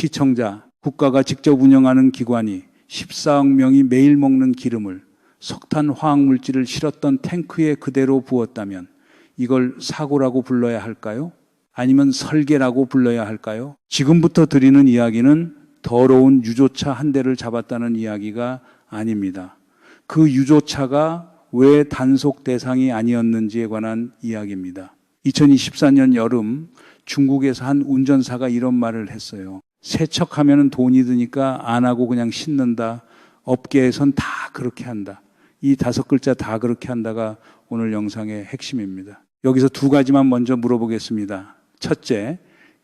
시청자, 국가가 직접 운영하는 기관이 14억 명이 매일 먹는 기름을 석탄 화학물질을 실었던 탱크에 그대로 부었다면 이걸 사고라고 불러야 할까요? 아니면 설계라고 불러야 할까요? 지금부터 드리는 이야기는 더러운 유조차 한 대를 잡았다는 이야기가 아닙니다. 그 유조차가 왜 단속 대상이 아니었는지에 관한 이야기입니다. 2024년 여름 중국에서 한 운전사가 이런 말을 했어요. 세척하면 돈이 드니까 안 하고 그냥 싣는다. 업계에선 다 그렇게 한다. 이 5글자 다 그렇게 한다가 오늘 영상의 핵심입니다. 여기서 2가지만 먼저 물어보겠습니다. 첫째,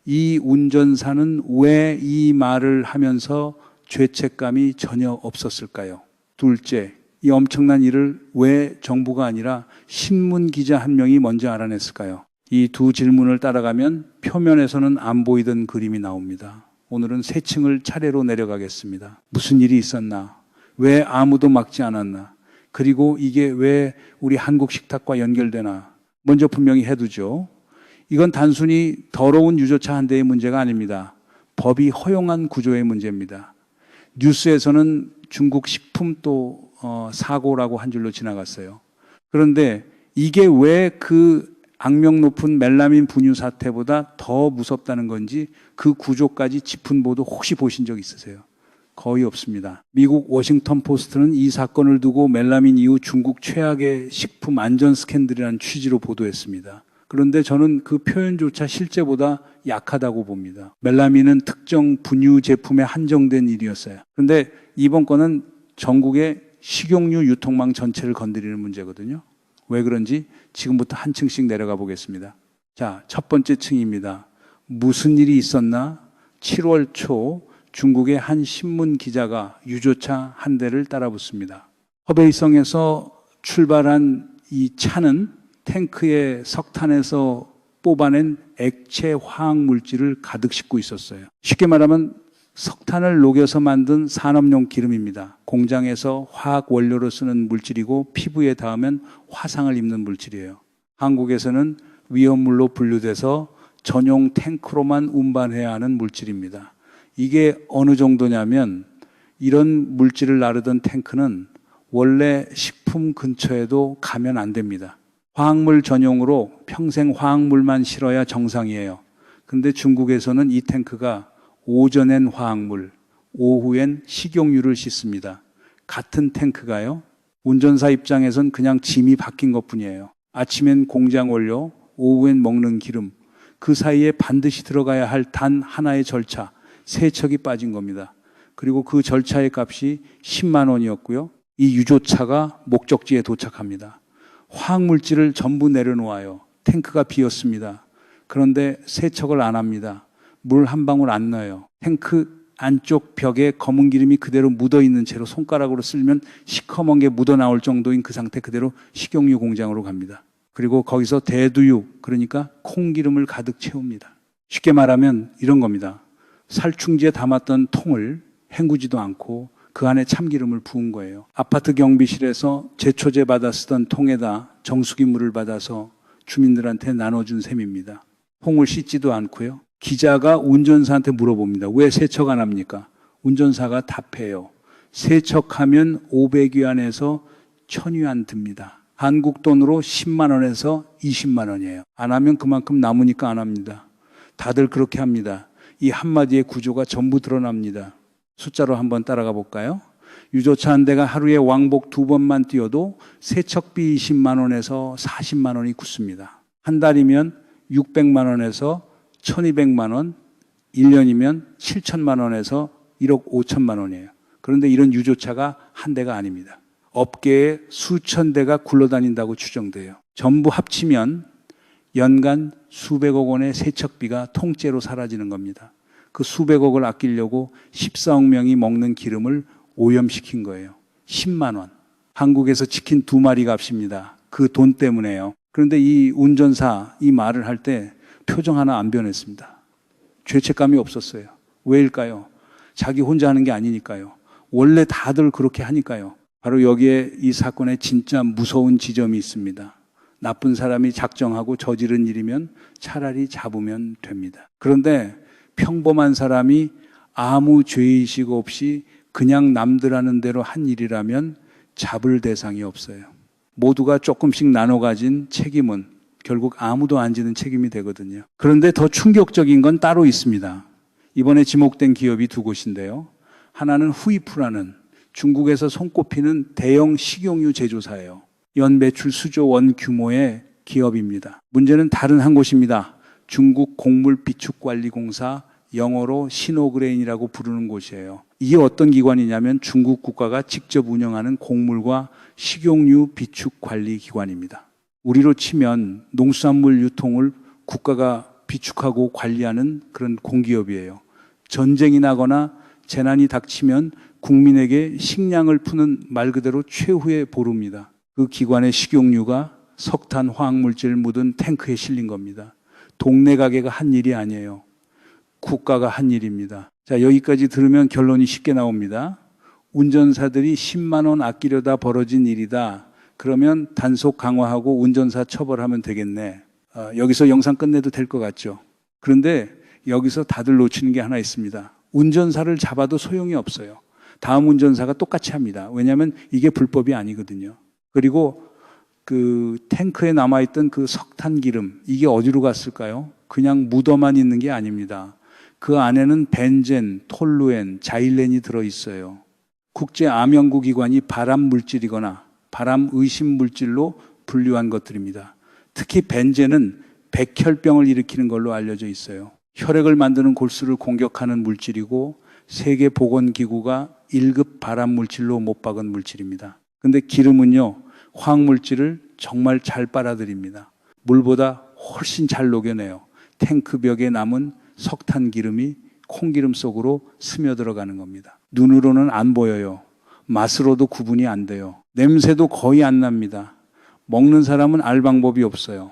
이 운전사는 왜 이 말을 하면서 죄책감이 전혀 없었을까요? 둘째, 이 엄청난 일을 왜 정부가 아니라 신문 기자 한 명이 먼저 알아냈을까요? 이 2 질문을 따라가면 표면에서는 안 보이던 그림이 나옵니다. 오늘은 3층을 차례로 내려가겠습니다. 무슨 일이 있었나? 왜 아무도 막지 않았나? 그리고 이게 왜 우리 한국 식탁과 연결되나? 먼저 분명히 해두죠. 이건 단순히 더러운 유조차 한 대의 문제가 아닙니다. 법이 허용한 구조의 문제입니다. 뉴스에서는 중국 식품 또 사고라고 한 줄로 지나갔어요. 그런데 이게 왜 그 악명 높은 멜라민 분유 사태보다 더 무섭다는 건지 그 구조까지 짚은 보도 혹시 보신 적 있으세요? 거의 없습니다. 미국 워싱턴 포스트는 이 사건을 두고 멜라민 이후 중국 최악의 식품 안전 스캔들이라는 취지로 보도했습니다. 그런데 저는 그 표현조차 실제보다 약하다고 봅니다. 멜라민은 특정 분유 제품에 한정된 일이었어요. 그런데 이번 건은 전국의 식용유 유통망 전체를 건드리는 문제거든요. 왜 그런지 지금부터 한 층씩 내려가 보겠습니다. 자, 첫 번째 층입니다. 무슨 일이 있었나? 7월 초 중국의 한 신문 기자가 유조차 한 대를 따라붙습니다. 허베이성에서 출발한 이 차는 탱크의 석탄에서 뽑아낸 액체 화학 물질을 가득 싣고 있었어요. 쉽게 말하면 석탄을 녹여서 만든 산업용 기름입니다. 공장에서 화학 원료로 쓰는 물질이고 피부에 닿으면 화상을 입는 물질이에요. 한국에서는 위험물로 분류돼서 전용 탱크로만 운반해야 하는 물질입니다. 이게 어느 정도냐면 이런 물질을 나르던 탱크는 원래 식품 근처에도 가면 안 됩니다. 화학물 전용으로 평생 화학물만 실어야 정상이에요. 근데 중국에서는 이 탱크가 오전엔 화학물, 오후엔 식용유를 싣습니다. 같은 탱크가요. 운전사 입장에선 그냥 짐이 바뀐 것뿐이에요. 아침엔 공장 원료, 오후엔 먹는 기름. 그 사이에 반드시 들어가야 할 단 하나의 절차, 세척이 빠진 겁니다. 그리고 그 절차의 값이 10만 원이었고요. 이 유조차가 목적지에 도착합니다. 화학물질을 전부 내려놓아요. 탱크가 비었습니다. 그런데 세척을 안 합니다. 물 한 방울 안 넣어요. 탱크 안쪽 벽에 검은 기름이 그대로 묻어있는 채로 손가락으로 쓸면 시커먼 게 묻어나올 정도인 그 상태 그대로 식용유 공장으로 갑니다. 그리고 거기서 대두유, 그러니까 콩기름을 가득 채웁니다. 쉽게 말하면 이런 겁니다. 살충제에 담았던 통을 헹구지도 않고 그 안에 참기름을 부은 거예요. 아파트 경비실에서 제초제 받아 쓰던 통에다 정수기물을 받아서 주민들한테 나눠준 셈입니다. 콩을 씻지도 않고요. 기자가 운전사한테 물어봅니다. 왜 세척 안 합니까? 운전사가 답해요. 세척하면 500위안에서 1000위안 듭니다. 한국 돈으로 10만 원에서 20만 원이에요. 안 하면 그만큼 남으니까 안 합니다. 다들 그렇게 합니다. 이 한마디의 구조가 전부 드러납니다. 숫자로 한번 따라가 볼까요? 유조차 한 대가 하루에 왕복 2번만 뛰어도 세척비 20만 원에서 40만 원이 굳습니다. 한 달이면 600만 원에서 1200만 원, 1년이면 7천만 원에서 1억 5천만 원이에요. 그런데 이런 유조차가 한 대가 아닙니다. 업계에 수천 대가 굴러다닌다고 추정돼요. 전부 합치면 연간 수백억 원의 세척비가 통째로 사라지는 겁니다. 그 수백억을 아끼려고 14억 명이 먹는 기름을 오염시킨 거예요. 10만 원. 한국에서 치킨 2마리 값입니다. 그 돈 때문에요. 그런데 이 운전사 이 말을 할 때 표정 하나 안 변했습니다. 죄책감이 없었어요. 왜일까요? 자기 혼자 하는 게 아니니까요. 원래 다들 그렇게 하니까요. 바로 여기에 이 사건의 진짜 무서운 지점이 있습니다. 나쁜 사람이 작정하고 저지른 일이면 차라리 잡으면 됩니다. 그런데 평범한 사람이 아무 죄의식 없이 그냥 남들 하는 대로 한 일이라면 잡을 대상이 없어요. 모두가 조금씩 나눠 가진 책임은 결국 아무도 안 지는 책임이 되거든요. 그런데 더 충격적인 건 따로 있습니다. 이번에 지목된 기업이 두 곳인데요. 하나는 후이프라는 중국에서 손꼽히는 대형 식용유 제조사예요. 연 매출 수조 원 규모의 기업입니다. 문제는 다른 한 곳입니다. 중국 곡물비축관리공사, 영어로 신호그레인이라고 부르는 곳이에요. 이게 어떤 기관이냐면 중국 국가가 직접 운영하는 곡물과 식용유 비축 관리 기관입니다. 우리로 치면 농수산물 유통을 국가가 비축하고 관리하는 그런 공기업이에요. 전쟁이 나거나 재난이 닥치면 국민에게 식량을 푸는 말 그대로 최후의 보루입니다. 그 기관의 식용유가 석탄 화학물질 묻은 탱크에 실린 겁니다. 동네 가게가 한 일이 아니에요. 국가가 한 일입니다. 자, 여기까지 들으면 결론이 쉽게 나옵니다. 운전사들이 10만 원 아끼려다 벌어진 일이다. 그러면 단속 강화하고 운전사 처벌하면 되겠네. 여기서 영상 끝내도 될 것 같죠. 그런데 여기서 다들 놓치는 게 하나 있습니다. 운전사를 잡아도 소용이 없어요. 다음 운전사가 똑같이 합니다. 왜냐하면 이게 불법이 아니거든요. 그리고 그 탱크에 남아있던 그 석탄 기름, 이게 어디로 갔을까요? 그냥 묻어만 있는 게 아닙니다. 그 안에는 벤젠, 톨루엔, 자일렌이 들어있어요. 국제암연구기관이 발암 물질이거나 발암 의심 물질로 분류한 것들입니다. 특히 벤젠은 백혈병을 일으키는 걸로 알려져 있어요. 혈액을 만드는 골수를 공격하는 물질이고 세계보건기구가 1급 발암 물질로 못 박은 물질입니다. 근데 기름은요, 화학물질을 정말 잘 빨아들입니다. 물보다 훨씬 잘 녹여내요. 탱크 벽에 남은 석탄 기름이 콩기름 속으로 스며들어가는 겁니다. 눈으로는 안 보여요. 맛으로도 구분이 안 돼요. 냄새도 거의 안 납니다. 먹는 사람은 알 방법이 없어요.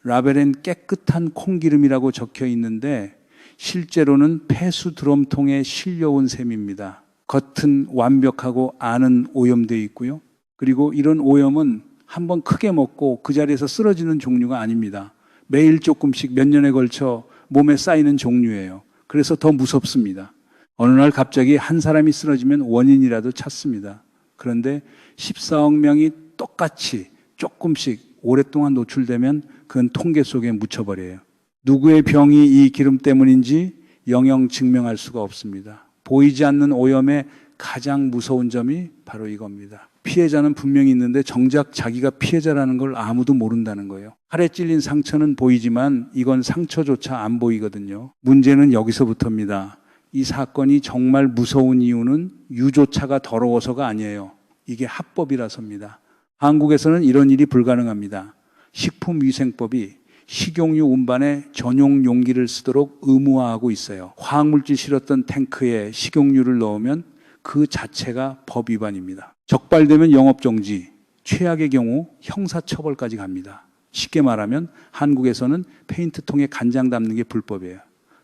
라벨엔 깨끗한 콩기름이라고 적혀 있는데 실제로는 폐수 드럼통에 실려온 셈입니다. 겉은 완벽하고 안은 오염되어 있고요. 그리고 이런 오염은 한번 크게 먹고 그 자리에서 쓰러지는 종류가 아닙니다. 매일 조금씩 몇 년에 걸쳐 몸에 쌓이는 종류예요. 그래서 더 무섭습니다. 어느 날 갑자기 한 사람이 쓰러지면 원인이라도 찾습니다. 그런데 14억 명이 똑같이 조금씩 오랫동안 노출되면 그건 통계 속에 묻혀버려요. 누구의 병이 이 기름 때문인지 영영 증명할 수가 없습니다. 보이지 않는 오염의 가장 무서운 점이 바로 이겁니다. 피해자는 분명히 있는데 정작 자기가 피해자라는 걸 아무도 모른다는 거예요. 칼에 찔린 상처는 보이지만 이건 상처조차 안 보이거든요. 문제는 여기서부터입니다. 이 사건이 정말 무서운 이유는 유조차가 더러워서가 아니에요. 이게 합법이라서입니다. 한국에서는 이런 일이 불가능합니다. 식품위생법이 식용유 운반에 전용 용기를 쓰도록 의무화하고 있어요. 화학물질 실었던 탱크에 식용유를 넣으면 그 자체가 법 위반입니다. 적발되면 영업정지, 최악의 경우 형사처벌까지 갑니다. 쉽게 말하면 한국에서는 페인트통에 간장 담는 게 불법이에요.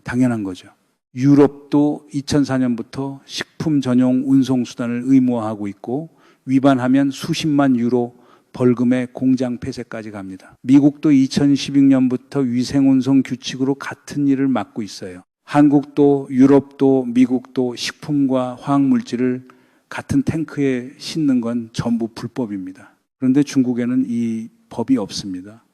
당연한 거죠. 유럽도 2004년부터 식품 전용 운송수단을 의무화하고 있고 위반하면 수십만 유로 벌금에 공장 폐쇄까지 갑니다. 미국도 2016년부터 위생운송 규칙으로 같은 일을 맡고 있어요. 한국도 유럽도 미국도 식품과 화학물질을 같은 탱크에 싣는 건 전부 불법입니다. 그런데 중국에는 이 법이 없습니다.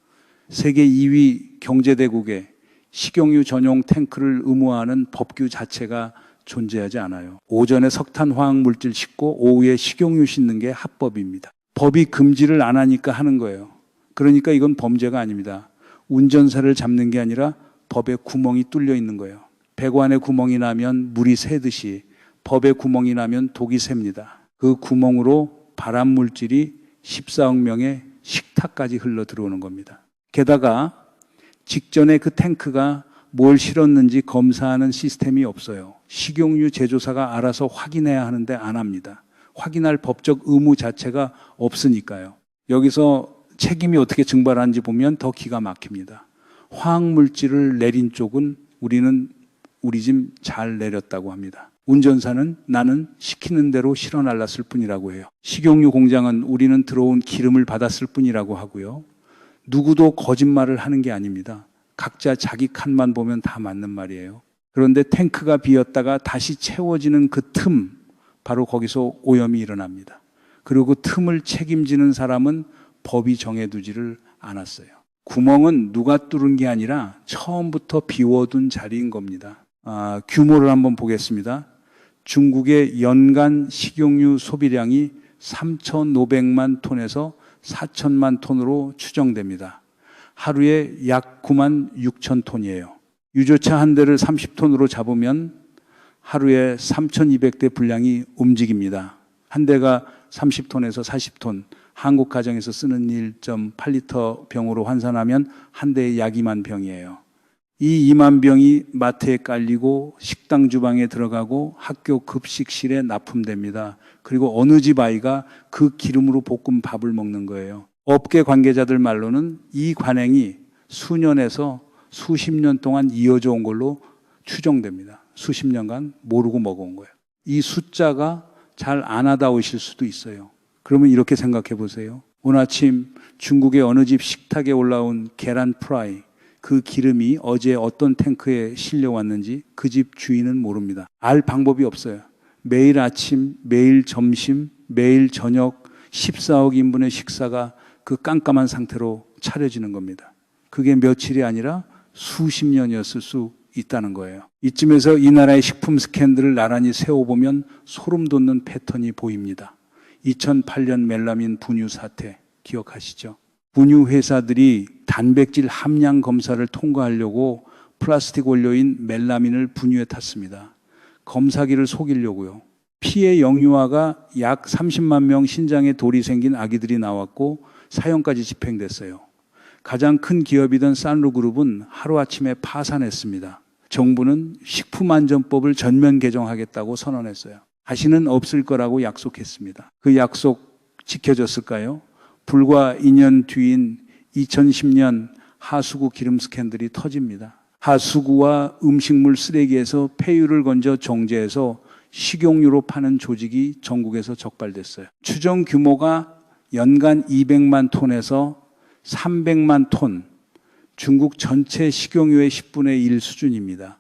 세계 2위 경제대국에 식용유 전용 탱크를 의무화하는 법규 자체가 존재하지 않아요. 오전에 석탄 화학물질 싣고 오후에 식용유 싣는 게 합법입니다. 법이 금지를 안 하니까 하는 거예요. 그러니까 이건 범죄가 아닙니다. 운전사를 잡는 게 아니라 법에 구멍이 뚫려 있는 거예요. 배관에 구멍이 나면 물이 새듯이 법에 구멍이 나면 독이 셉니다. 그 구멍으로 발암 물질이 14억 명의 식탁까지 흘러 들어오는 겁니다. 게다가 직전에 그 탱크가 뭘 실었는지 검사하는 시스템이 없어요. 식용유 제조사가 알아서 확인해야 하는데 안 합니다. 확인할 법적 의무 자체가 없으니까요. 여기서 책임이 어떻게 증발하는지 보면 더 기가 막힙니다. 화학물질을 내린 쪽은 우리 짐 잘 내렸다고 합니다. 운전사는 나는 시키는 대로 실어 날랐을 뿐이라고 해요. 식용유 공장은 우리는 들어온 기름을 받았을 뿐이라고 하고요. 누구도 거짓말을 하는 게 아닙니다. 각자 자기 칸만 보면 다 맞는 말이에요. 그런데 탱크가 비었다가 다시 채워지는 그 틈, 바로 거기서 오염이 일어납니다. 그리고 그 틈을 책임지는 사람은 법이 정해두지를 않았어요. 구멍은 누가 뚫은 게 아니라 처음부터 비워둔 자리인 겁니다. 규모를 한번 보겠습니다. 중국의 연간 식용유 소비량이 3,500만 톤에서 4,000만 톤으로 추정됩니다. 하루에 약 9만 6천 톤이에요. 유조차 한 대를 30톤으로 잡으면 하루에 3,200대 분량이 움직입니다. 한 대가 30톤에서 40톤, 한국 가정에서 쓰는 1.8리터 병으로 환산하면 한 대에 약 2만 병이에요. 이 2만 병이 마트에 깔리고 식당 주방에 들어가고 학교 급식실에 납품됩니다. 그리고 어느 집 아이가 그 기름으로 볶은 밥을 먹는 거예요. 업계 관계자들 말로는 이 관행이 수년에서 수십 년 동안 이어져 온 걸로 추정됩니다. 수십 년간 모르고 먹어온 거예요. 이 숫자가 잘 안 와닿으실 수도 있어요. 그러면 이렇게 생각해 보세요. 오늘 아침 중국의 어느 집 식탁에 올라온 계란 프라이, 그 기름이 어제 어떤 탱크에 실려왔는지 그 집 주인은 모릅니다. 알 방법이 없어요. 매일 아침, 매일 점심, 매일 저녁 14억 인분의 식사가 그 깜깜한 상태로 차려지는 겁니다. 그게 며칠이 아니라 수십 년이었을 수 있다는 거예요. 이쯤에서 이 나라의 식품 스캔들을 나란히 세워보면 소름 돋는 패턴이 보입니다. 2008년 멜라민 분유 사태 기억하시죠? 분유 회사들이 단백질 함량 검사를 통과하려고 플라스틱 원료인 멜라민을 분유에 탔습니다. 검사기를 속이려고요. 피해 영유아가 약 30만 명 신장에 돌이 생긴 아기들이 나왔고 사형까지 집행됐어요. 가장 큰 기업이던 산루그룹은 하루아침에 파산했습니다. 정부는 식품안전법을 전면 개정하겠다고 선언했어요. 다시는 없을 거라고 약속했습니다. 그 약속 지켜졌을까요? 불과 2년 뒤인 2010년 하수구 기름 스캔들이 터집니다. 하수구와 음식물 쓰레기에서 폐유를 건져 정제해서 식용유로 파는 조직이 전국에서 적발됐어요. 추정 규모가 연간 200만 톤에서 300만 톤, 중국 전체 식용유의 10분의 1 수준입니다.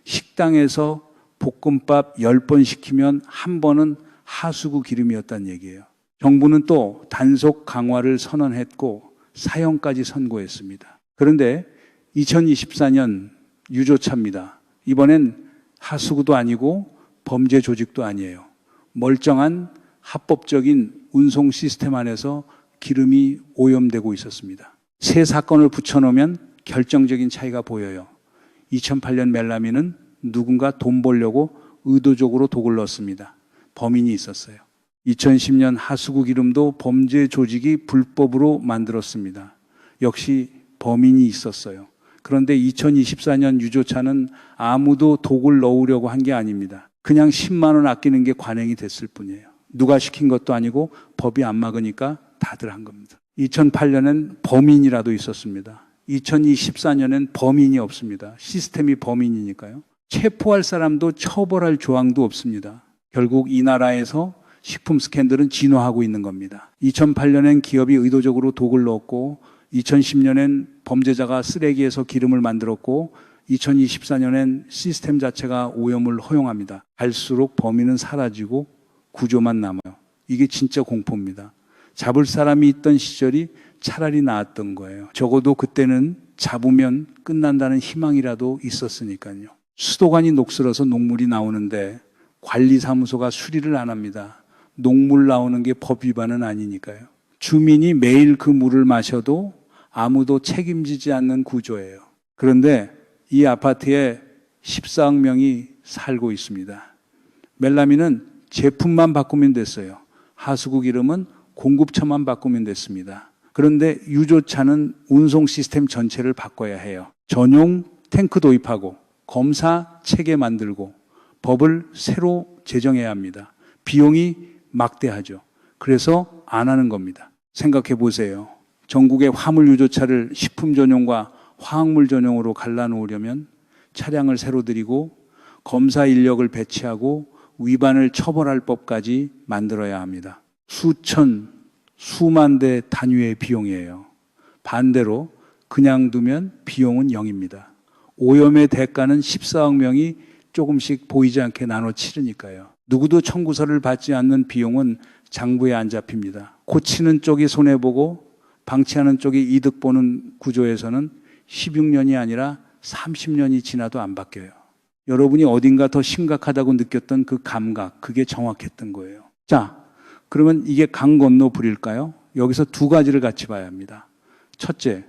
식당에서 볶음밥 10번 시키면 한 번은 하수구 기름이었다는 얘기예요. 정부는 또 단속 강화를 선언했고 사형까지 선고했습니다. 그런데 2024년 유조차입니다. 이번엔 하수구도 아니고 범죄 조직도 아니에요. 멀쩡한 합법적인 운송 시스템 안에서 기름이 오염되고 있었습니다. 세 사건을 붙여놓으면 결정적인 차이가 보여요. 2008년 멜라민은 누군가 돈 벌려고 의도적으로 독을 넣었습니다. 범인이 있었어요. 2010년 하수구 기름도 범죄 조직이 불법으로 만들었습니다. 역시 범인이 있었어요. 그런데 2024년 유조차는 아무도 독을 넣으려고 한 게 아닙니다. 그냥 10만 원 아끼는 게 관행이 됐을 뿐이에요. 누가 시킨 것도 아니고 법이 안 막으니까 다들 한 겁니다. 2008년엔 범인이라도 있었습니다. 2024년엔 범인이 없습니다. 시스템이 범인이니까요. 체포할 사람도 처벌할 조항도 없습니다. 결국 이 나라에서 식품 스캔들은 진화하고 있는 겁니다. 2008년엔 기업이 의도적으로 독을 넣었고 2010년엔 범죄자가 쓰레기에서 기름을 만들었고 2024년엔 시스템 자체가 오염을 허용합니다. 갈수록 범인은 사라지고 구조만 남아요. 이게 진짜 공포입니다. 잡을 사람이 있던 시절이 차라리 나았던 거예요. 적어도 그때는 잡으면 끝난다는 희망이라도 있었으니까요. 수도관이 녹슬어서 녹물이 나오는데 관리사무소가 수리를 안 합니다. 녹물 나오는 게 법 위반은 아니니까요. 주민이 매일 그 물을 마셔도 아무도 책임지지 않는 구조예요. 그런데 이 아파트에 14억 명이 살고 있습니다. 멜라민은 제품만 바꾸면 됐어요. 하수구 기름은 공급처만 바꾸면 됐습니다. 그런데 유조차는 운송 시스템 전체를 바꿔야 해요. 전용 탱크 도입하고 검사 체계 만들고 법을 새로 제정해야 합니다. 비용이 막대하죠. 그래서 안 하는 겁니다. 생각해 보세요. 전국의 화물 유조차를 식품 전용과 화학물 전용으로 갈라놓으려면 차량을 새로 들이고 검사 인력을 배치하고 위반을 처벌할 법까지 만들어야 합니다. 수천, 수만 대 단위의 비용이에요. 반대로 그냥 두면 비용은 0입니다. 오염의 대가는 14억 명이 조금씩 보이지 않게 나눠 치르니까요. 누구도 청구서를 받지 않는 비용은 장부에 안 잡힙니다. 고치는 쪽이 손해보고 방치하는 쪽이 이득 보는 구조에서는 16년이 아니라 30년이 지나도 안 바뀌어요. 여러분이 어딘가 더 심각하다고 느꼈던 그 감각, 그게 정확했던 거예요. 자, 그러면 이게 강 건너 불일까요? 여기서 두 가지를 같이 봐야 합니다. 첫째,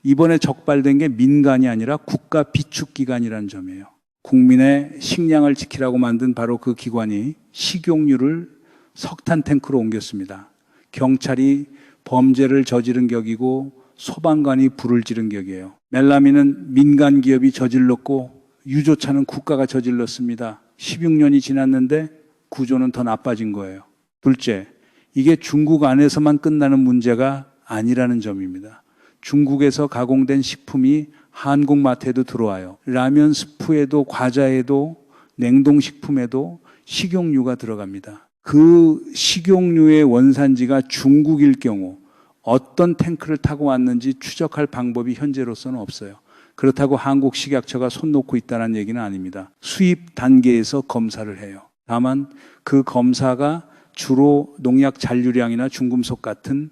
이번에 적발된 게 민간이 아니라 국가 비축기관이라는 점이에요. 국민의 식량을 지키라고 만든 바로 그 기관이 식용유를 석탄 탱크로 옮겼습니다. 경찰이 범죄를 저지른 격이고 소방관이 불을 지른 격이에요. 멜라민은 민간 기업이 저질렀고 유조차는 국가가 저질렀습니다. 16년이 지났는데 구조는 더 나빠진 거예요. 둘째, 이게 중국 안에서만 끝나는 문제가 아니라는 점입니다. 중국에서 가공된 식품이 한국 마트에도 들어와요. 라면 스프에도 과자에도 냉동식품에도 식용유가 들어갑니다. 그 식용유의 원산지가 중국일 경우 어떤 탱크를 타고 왔는지 추적할 방법이 현재로서는 없어요. 그렇다고 한국식약처가 손 놓고 있다는 얘기는 아닙니다. 수입 단계에서 검사를 해요. 다만 그 검사가 주로 농약 잔류량이나 중금속 같은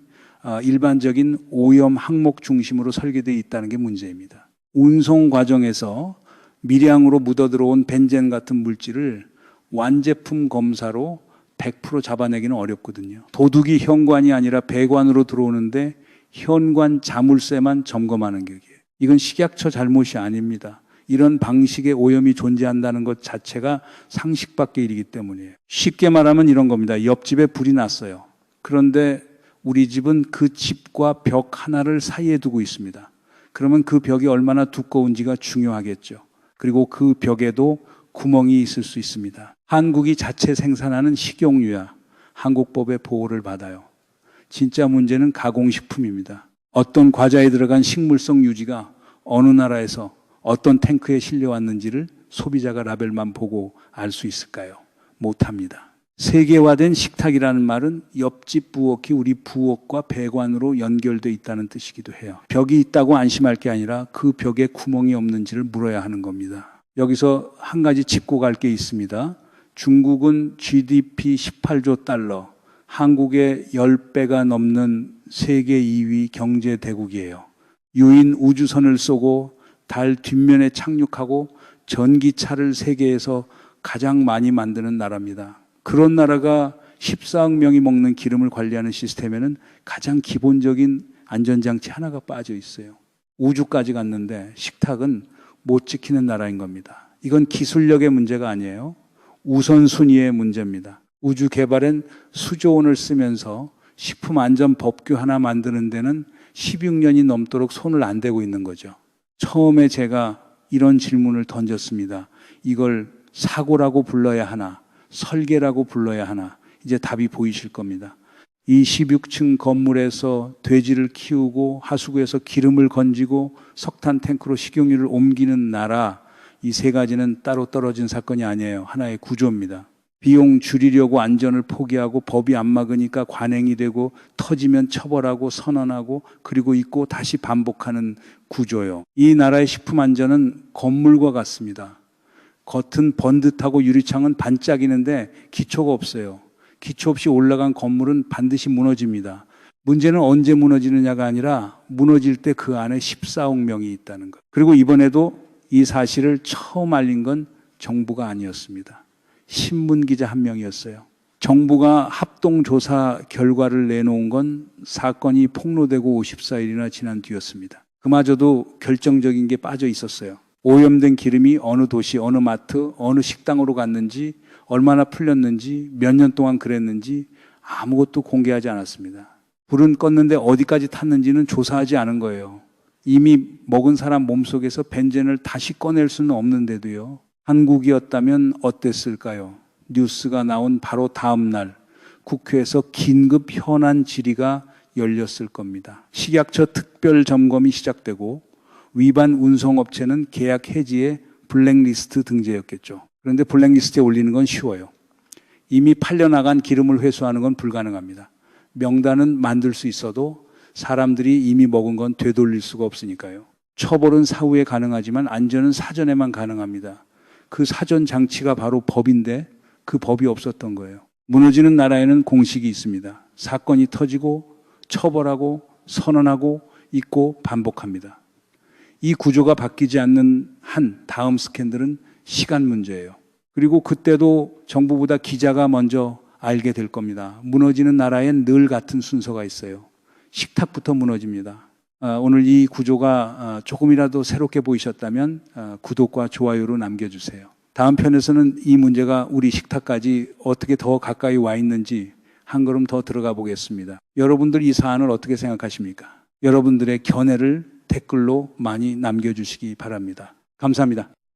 일반적인 오염 항목 중심으로 설계되어 있다는 게 문제입니다. 운송 과정에서 미량으로 묻어들어온 벤젠 같은 물질을 완제품 검사로 100% 잡아내기는 어렵거든요. 도둑이 현관이 아니라 배관으로 들어오는데 현관 자물쇠만 점검하는 격이에요. 이건 식약처 잘못이 아닙니다. 이런 방식의 오염이 존재한다는 것 자체가 상식 밖의 일이기 때문이에요. 쉽게 말하면 이런 겁니다. 옆집에 불이 났어요. 그런데 우리 집은 그 집과 벽 하나를 사이에 두고 있습니다. 그러면 그 벽이 얼마나 두꺼운지가 중요하겠죠. 그리고 그 벽에도 구멍이 있을 수 있습니다. 한국이 자체 생산하는 식용유야 한국법의 보호를 받아요. 진짜 문제는 가공식품입니다. 어떤 과자에 들어간 식물성 유지가 어느 나라에서 어떤 탱크에 실려왔는지를 소비자가 라벨만 보고 알 수 있을까요? 못합니다. 세계화된 식탁이라는 말은 옆집 부엌이 우리 부엌과 배관으로 연결되어 있다는 뜻이기도 해요. 벽이 있다고 안심할 게 아니라 그 벽에 구멍이 없는지를 물어야 하는 겁니다. 여기서 한 가지 짚고 갈 게 있습니다. 중국은 GDP 18조 달러, 한국의 10배가 넘는 세계 2위 경제 대국이에요. 유인 우주선을 쏘고 달 뒷면에 착륙하고 전기차를 세계에서 가장 많이 만드는 나라입니다. 그런 나라가 14억 명이 먹는 기름을 관리하는 시스템에는 가장 기본적인 안전장치 하나가 빠져 있어요. 우주까지 갔는데 식탁은 못 지키는 나라인 겁니다. 이건 기술력의 문제가 아니에요. 우선순위의 문제입니다. 우주 개발엔 수조 원을 쓰면서 식품안전법규 하나 만드는 데는 16년이 넘도록 손을 안 대고 있는 거죠. 처음에 제가 이런 질문을 던졌습니다. 이걸 사고라고 불러야 하나, 설계라고 불러야 하나, 이제 답이 보이실 겁니다. 이 16층 건물에서 돼지를 키우고 하수구에서 기름을 건지고 석탄 탱크로 식용유를 옮기는 나라, 이 세 가지는 따로 떨어진 사건이 아니에요. 하나의 구조입니다. 비용 줄이려고 안전을 포기하고 법이 안 막으니까 관행이 되고 터지면 처벌하고 선언하고 그리고 있고 다시 반복하는 구조요. 이 나라의 식품 안전은 건물과 같습니다. 겉은 번듯하고 유리창은 반짝이는데 기초가 없어요. 기초 없이 올라간 건물은 반드시 무너집니다. 문제는 언제 무너지느냐가 아니라 무너질 때 그 안에 14억 명이 있다는 것. 그리고 이번에도 이 사실을 처음 알린 건 정부가 아니었습니다. 신문기자 한 명이었어요. 정부가 합동조사 결과를 내놓은 건 사건이 폭로되고 54일이나 지난 뒤였습니다. 그마저도 결정적인 게 빠져 있었어요. 오염된 기름이 어느 도시, 어느 마트, 어느 식당으로 갔는지, 얼마나 풀렸는지, 몇 년 동안 그랬는지 아무것도 공개하지 않았습니다. 불은 껐는데 어디까지 탔는지는 조사하지 않은 거예요. 이미 먹은 사람 몸속에서 벤젠을 다시 꺼낼 수는 없는데도요. 한국이었다면 어땠을까요? 뉴스가 나온 바로 다음 날 국회에서 긴급 현안 질의가 열렸을 겁니다. 식약처 특별 점검이 시작되고 위반 운송업체는 계약 해지에 블랙리스트 등재였겠죠. 그런데 블랙리스트에 올리는 건 쉬워요. 이미 팔려나간 기름을 회수하는 건 불가능합니다. 명단은 만들 수 있어도 사람들이 이미 먹은 건 되돌릴 수가 없으니까요. 처벌은 사후에 가능하지만 안전은 사전에만 가능합니다. 그 사전 장치가 바로 법인데 그 법이 없었던 거예요. 무너지는 나라에는 공식이 있습니다. 사건이 터지고 처벌하고 선언하고 잊고 반복합니다. 이 구조가 바뀌지 않는 한 다음 스캔들은 시간 문제예요. 그리고 그때도 정부보다 기자가 먼저 알게 될 겁니다. 무너지는 나라엔 늘 같은 순서가 있어요. 식탁부터 무너집니다. 오늘 이 구조가 조금이라도 새롭게 보이셨다면 구독과 좋아요로 남겨주세요. 다음 편에서는 이 문제가 우리 식탁까지 어떻게 더 가까이 와 있는지 한 걸음 더 들어가 보겠습니다. 여러분들 이 사안을 어떻게 생각하십니까? 여러분들의 견해를 댓글로 많이 남겨주시기 바랍니다. 감사합니다.